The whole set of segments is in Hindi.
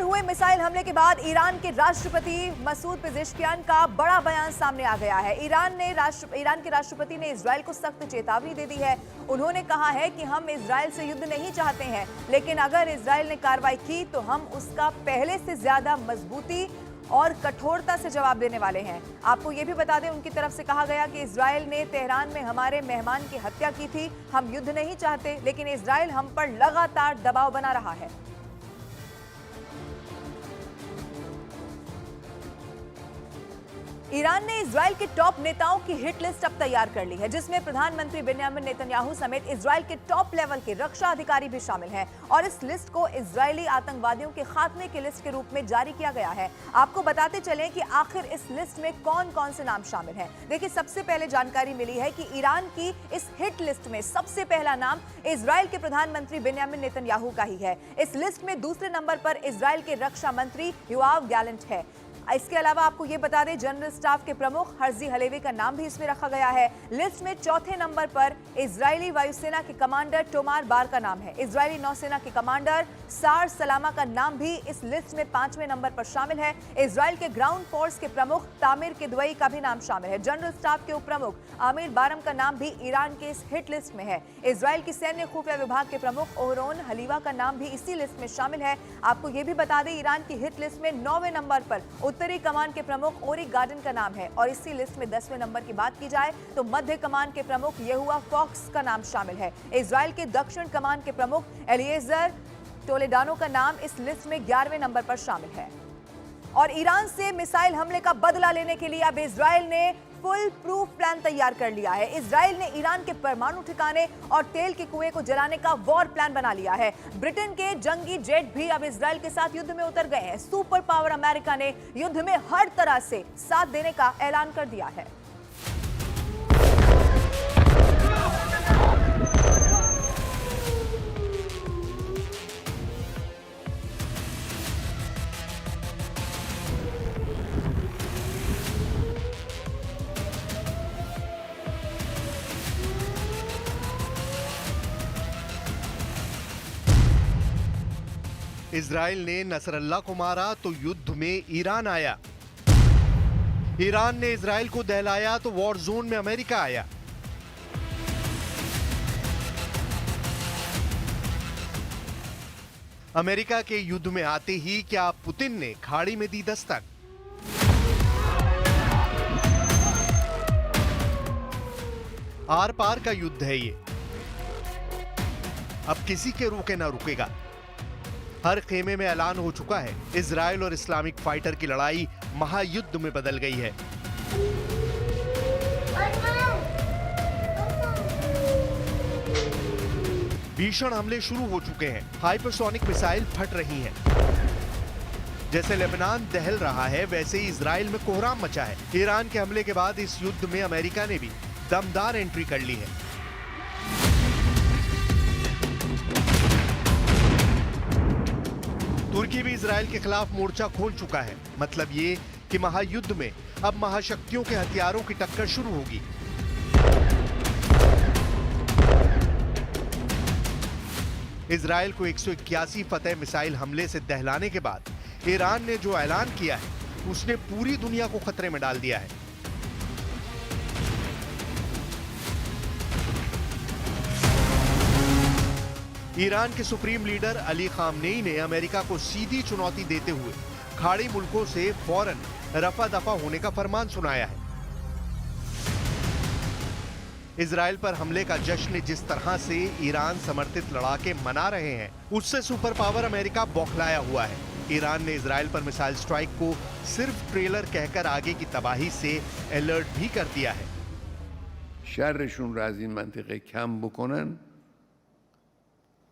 हुए मिसाइल हमले के बाद ईरान के राष्ट्रपति मसूद पेजेश्कियान का बड़ा बयान सामने आ गया है। ईरान के राष्ट्रपति ने इजरायल को सख्त चेतावनी दे दी है। उन्होंने कहा है कि हम इजरायल से युद्ध नहीं चाहते हैं, लेकिन अगर इजरायल ने कार्रवाई की तो हम उसका पहले से ज्यादा मजबूती और कठोरता से जवाब देने वाले हैं। आपको यह भी बता दें, उनकी तरफ से कहा गया कि इजरायल ने तेहरान में हमारे मेहमान की हत्या की थी। हम युद्ध नहीं चाहते, लेकिन इजरायल हम पर लगातार दबाव बना रहा है। ईरान ने इजरायल के टॉप नेताओं की हिट लिस्ट अब तैयार कर ली है, जिसमें प्रधानमंत्री बेंजामिन नेतन्याहू समेत इजरायल के टॉप लेवल के रक्षा अधिकारी भी शामिल हैं। और इस लिस्ट को इजरायली आतंकवादियों के खात्मे की लिस्ट के रूप में जारी किया गया है। आपको बताते चलें कि आखिर इस लिस्ट में कौन कौन से नाम शामिल हैं। देखिए, सबसे पहले जानकारी मिली है कि ईरान की इस हिट लिस्ट में सबसे पहला नाम इजरायल के प्रधानमंत्री बेंजामिन नेतन्याहू का ही है। इस लिस्ट में दूसरे नंबर पर इजरायल के रक्षा मंत्री योआव गैलेंट है। इसके अलावा आपको यह बता दें, जनरल स्टाफ के प्रमुख हर्जी हलेवी का नाम भी इसमें रखा गया है। लिस्ट में चौथे नंबर पर इजरायली वायुसेना के कमांडर टोमार बार का नाम है। इजरायली नौसेना के कमांडर सार सलामा का नाम भी इस लिस्ट में 5वें नंबर पर शामिल है। इजरायल के ग्राउंड फोर्स के प्रमुख तामिर किदवई का भी नाम शामिल है। जनरल स्टाफ के उप प्रमुख आमिर बारम का नाम भी ईरान के इस हिट लिस्ट में है। इजरायल की सैन्य खुफिया विभाग के प्रमुख ओहरोन हलीवा का नाम भी इसी लिस्ट में शामिल है। आपको यह भी बता दें, ईरान की हिट लिस्ट में 9वें नंबर पर उत्तरी कमान के प्रमुख ओरी गार्डन का नाम है। और इसी लिस्ट में 10वें नंबर की बात की जाए तो मध्य कमान के प्रमुख येहुआ फॉक्स का नाम शामिल है। इजरायल के दक्षिण कमान के प्रमुख एलिएजर टोलेडानो का नाम इस लिस्ट में 11वें नंबर पर शामिल है। और ईरान से मिसाइल हमले का बदला लेने के लिए अब इजरायल ने फुल प्रूफ प्लान तैयार कर लिया है। इजरायल ने ईरान के परमाणु ठिकाने और तेल के कुएं को जलाने का वॉर प्लान बना लिया है। ब्रिटेन के जंगी जेट भी अब इजरायल के साथ युद्ध में उतर गए हैं। सुपर पावर अमेरिका ने युद्ध में हर तरह से साथ देने का ऐलान कर दिया है। इजराइल ने नसरल्ला को मारा तो युद्ध में ईरान आया। ईरान ने इजराइल को दहलाया तो वॉर जोन में अमेरिका आया। अमेरिका के युद्ध में आते ही क्या पुतिन ने खाड़ी में दी दस्तक। आर पार का युद्ध है ये, अब किसी के रुके ना रुकेगा। हर खेमे में ऐलान हो चुका है, इजराइल और इस्लामिक फाइटर की लड़ाई महायुद्ध में बदल गई है। भीषण हमले शुरू हो चुके हैं। हाइपरसोनिक मिसाइल फट रही हैं। जैसे लेबनान दहल रहा है, वैसे ही इजराइल में कोहराम मचा है। ईरान के हमले के बाद इस युद्ध में अमेरिका ने भी दमदार एंट्री कर ली है। तुर्की भी इजराइल के खिलाफ मोर्चा खोल चुका है। मतलब ये कि महायुद्ध में अब महाशक्तियों के हथियारों की टक्कर शुरू होगी। इजराइल को 181 फतेह मिसाइल हमले से दहलाने के बाद ईरान ने जो ऐलान किया है, उसने पूरी दुनिया को खतरे में डाल दिया है। ईरान के सुप्रीम लीडर अली खामनेई ने अमेरिका को सीधी चुनौती देते हुए खाड़ी मुल्कों से फौरन रफा दफा होने का फरमान सुनाया है। इजराइल पर हमले का जश्न जिस तरह से ईरान समर्थित लड़ाके मना रहे हैं, उससे सुपर पावर अमेरिका बौखलाया हुआ है। ईरान ने इजराइल पर मिसाइल स्ट्राइक को सिर्फ ट्रेलर कहकर आगे की तबाही से अलर्ट भी कर दिया है। शर्रशुन रा az in mantiqe kam bkonan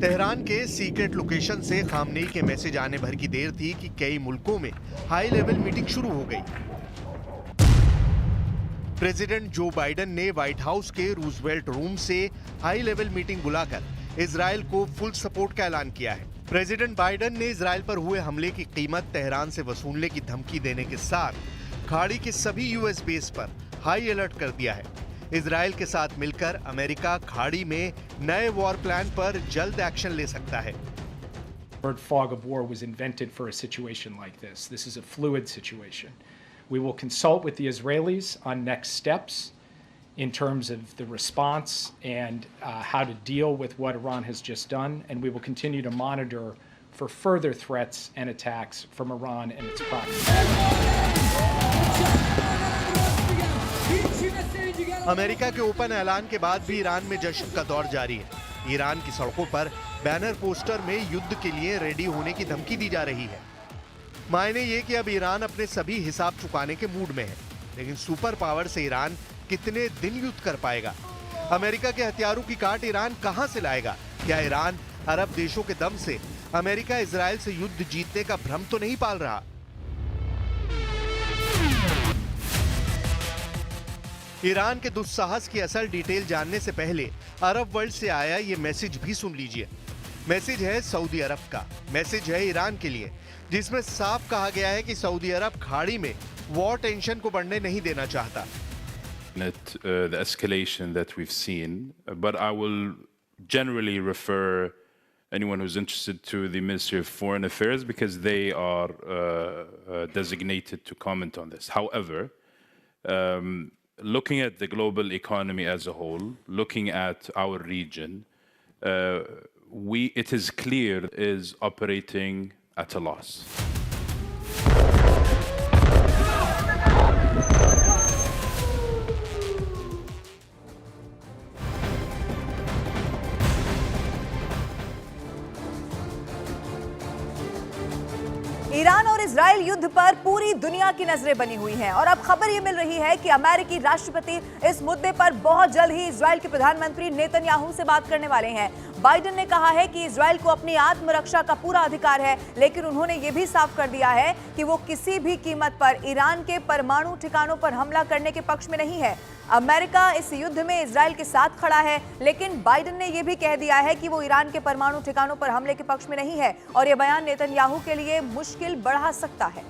Tehran के सीक्रेट लोकेशन से खामनेई के मैसेज आने भर की देर थी कि कई मुल्कों में हाई लेवल मीटिंग शुरू हो गई। प्रेसिडेंट जो बाइडेन ने व्हाइट हाउस के रूजवेल्ट रूम से हाई लेवल मीटिंग बुलाकर इजराइल को फुल सपोर्ट का ऐलान किया है। प्रेसिडेंट बाइडेन ने इजराइल पर हुए हमले की कीमत तेहरान से वसूलने की धमकी देने के साथ खाड़ी के सभी यूएस बेस पर हाई अलर्ट कर दिया है। इजराइल के साथ मिलकर अमेरिका खाड़ी में नए वॉर प्लान पर जल्द एक्शन ले सकता है। Word fog of war was invented for a situation like this. This is a fluid situation. We will consult with the Israelis on next steps in terms of the response and how to deal with what Iran has just done, and we will continue to monitor for further threats and attacks from Iran and its proxies. America के ओपन ऐलान के बाद भी ईरान में जश्न का दौर जारी है। ईरान की सड़कों पर बैनर पोस्टर में युद्ध के लिए रेडी होने की धमकी दी जा रही है। मायने ये कि अब ईरान अपने सभी हिसाब चुकाने के मूड में है, लेकिन सुपर पावर से ईरान कितने दिन युद्ध कर पाएगा? अमेरिका के हथियारों की काट ईरान कहां से लाएगा? क्या ईरान अरब देशों के दम से अमेरिका इजराइल से युद्ध जीतने का भ्रम तो नहीं पाल रहा? ईरान के दुस्साहस की असल डिटेल जानने से पहले अरब वर्ल्ड से आया ये मैसेज भी सुन लीजिए। मैसेज है सऊदी अरब का, मैसेज है ईरान के लिए, जिसमें साफ कहा गया है कि सऊदी अरब खाड़ी में वॉर टेंशन को बढ़ने नहीं देना चाहता। The escalation that we've seen, but I will generally refer anyone who's interested to the Ministry of Foreign Affairs because they are designated to comment on this. However, looking at the global economy as a whole, looking at our region, it is clear is operating at a loss. Iran और इजराइल युद्ध पर पूरी दुनिया की नजरें बनी हुई हैं और अब खबर ये मिल रही है कि अमेरिकी राष्ट्रपति इस मुद्दे पर बहुत जल्द ही इजराइल के प्रधानमंत्री नेतन्याहू से बात करने वाले हैं। बाइडेन ने कहा है कि इजराइल को अपनी आत्मरक्षा का पूरा अधिकार है, लेकिन उन्होंने ये भी साफ कर दिया है कि वो किसी भी कीमत पर ईरान के परमाणु ठिकानों पर हमला करने के पक्ष में नहीं है। अमेरिका इस युद्ध में इजराइल के साथ खड़ा है, लेकिन बाइडेन ने यह भी कह दिया है कि वो ईरान के परमाणु ठिकानों पर हमले के पक्ष में नहीं है और यह बयान नेतन्याहू के लिए मुश्किल बढ़ा सकता है।